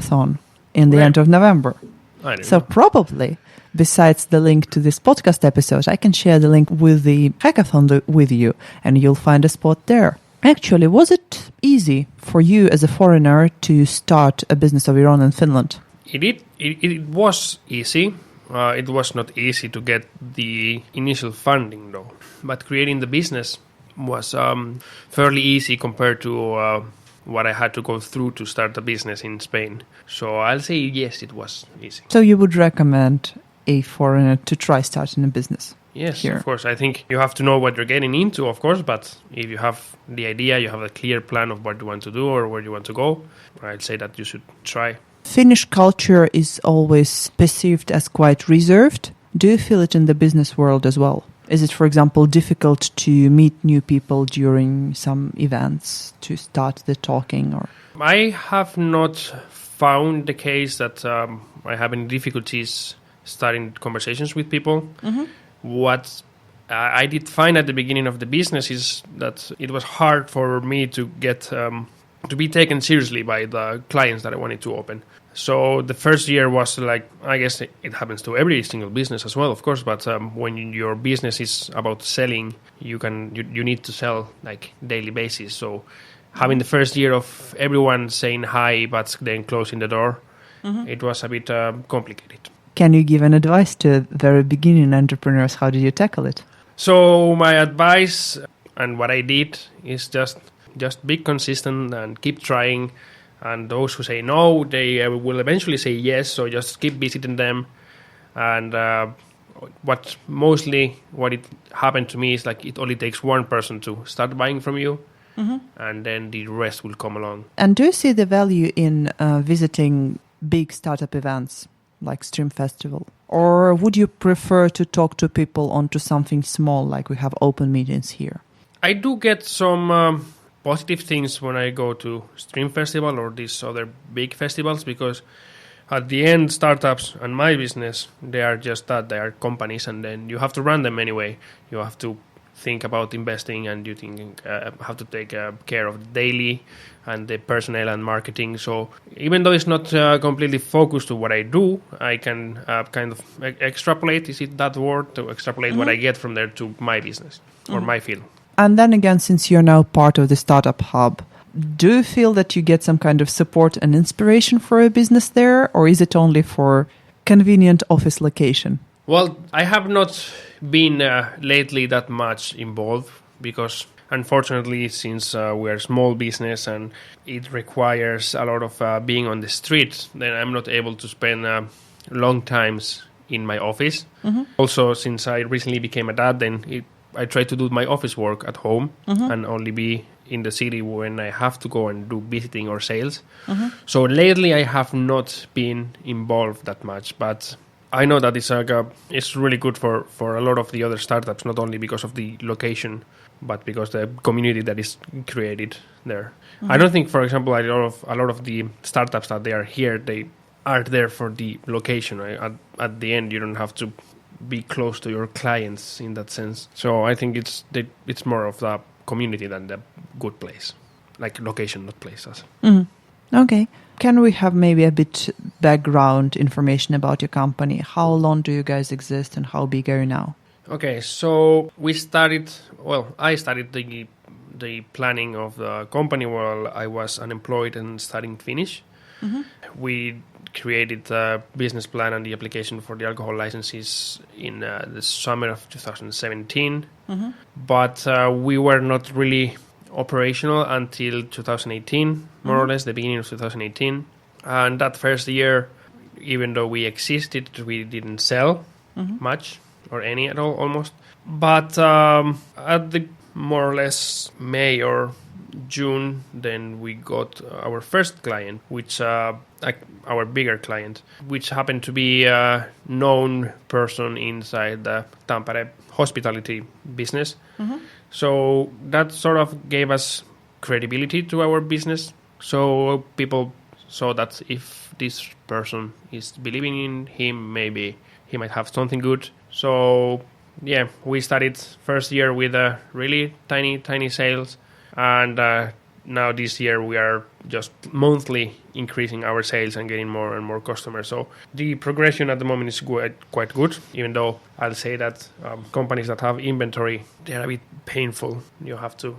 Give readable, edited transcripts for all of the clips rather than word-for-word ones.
hackathon in the end of November. So probably, besides the link to this podcast episode, I can share the link with the hackathon with you, and you'll find a spot there. Actually, was it easy for you as a foreigner to start a business of your own in Finland? It was easy. It was not easy to get the initial funding, though. But creating the business was fairly easy compared to what I had to go through to start a business in Spain. So I'll say yes, it was easy. So you would recommend a foreigner to try starting a business? Yes, here. Of course. I think you have to know what you're getting into, of course, but if you have the idea, you have a clear plan of what you want to do or where you want to go, I'd say that you should try. Finnish culture is always perceived as quite reserved. Do you feel it in the business world as well? Is it, for example, difficult to meet new people during some events to start the talking? Or I have not found the case that I have any difficulties starting conversations with people. Mm-hmm. What I did find at the beginning of the business is that it was hard for me to get to be taken seriously by the clients that I wanted to open. So the first year was like, I guess it happens to every single business as well, of course. But when your business is about selling, you need to sell like daily basis. So having the first year of everyone saying hi, but then closing the door, it was a bit complicated. Can you give an advice to very beginning entrepreneurs? How did you tackle it? So my advice and what I did is just be consistent and keep trying. And those who say no, they will eventually say yes. So just keep visiting them. And what it happened to me is like it only takes one person to start buying from you, and then the rest will come along. And do you see the value in visiting big startup events like Stream Festival? Or would you prefer to talk to people onto something small like we have open meetings here? I do get some positive things when I go to Stream Festival or these other big festivals, because at the end, startups and my business, they are just that. They are companies, and then you have to run them anyway. You have to think about investing, and you have to take care of the daily and the personnel and marketing. So even though it's not completely focused to what I do, I can kind of extrapolate, is it that word, to extrapolate what I get from there to my business or my field. And then again, since you're now part of the Startup Hub, do you feel that you get some kind of support and inspiration for a business there, or is it only for convenient office location? Well, I have not been lately that much involved because, unfortunately, since we are a small business and it requires a lot of being on the street, then I'm not able to spend long times in my office. Also, since I recently became a dad, then I try to do my office work at home and only be in the city when I have to go and do visiting or sales. So lately I have not been involved that much, but I know that it's really good for a lot of the other startups, not only because of the location, but because the community that is created there. I don't think, for example, a lot of the startups that they are here, they are there for the location. Right? At the end, you don't have to be close to your clients in that sense. So I think it's more of the community than the good place, like location, not places. Okay. Can we have maybe a bit background information about your company? How long do you guys exist and how big are you now? Okay, so I started the planning of the company while I was unemployed and studying Finnish. We created the business plan and the application for the alcohol licenses in the summer of 2017. But we were not really operational until 2018, more or less, the beginning of 2018. And that first year, even though we existed, we didn't sell much or any at all, almost. But at the more or less May or June, then we got our first client, which our bigger client, which happened to be a known person inside the Tampere hospitality business. So that sort of gave us credibility to our business. So people saw that if this person is believing in him, maybe he might have something good. So we started first year with a really tiny sales. And now this year we are just monthly increasing our sales and getting more and more customers. So the progression at the moment is quite good, even though I'll say that companies that have inventory, they're a bit painful. You have to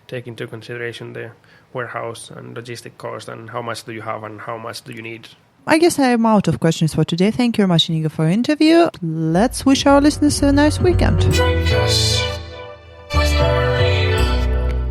take into consideration the warehouse and logistic cost and how much do you have and how much do you need. I guess I am out of questions for today. Thank you very much, Iñigo, for your interview. Let's wish our listeners a nice weekend.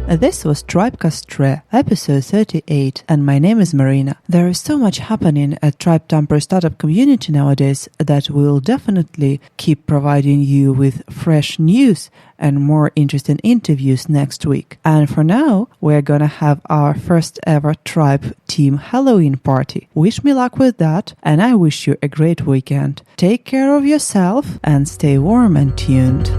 This was Tribecast episode 38, and my name is Marina. There is so much happening at Tribe Tampere startup community nowadays that we'll definitely keep providing you with fresh news and more interesting interviews next week. And for now, we're gonna have our first ever Tribe Team Halloween party. Wish me luck with that, and I wish you a great weekend. Take care of yourself and stay warm and tuned.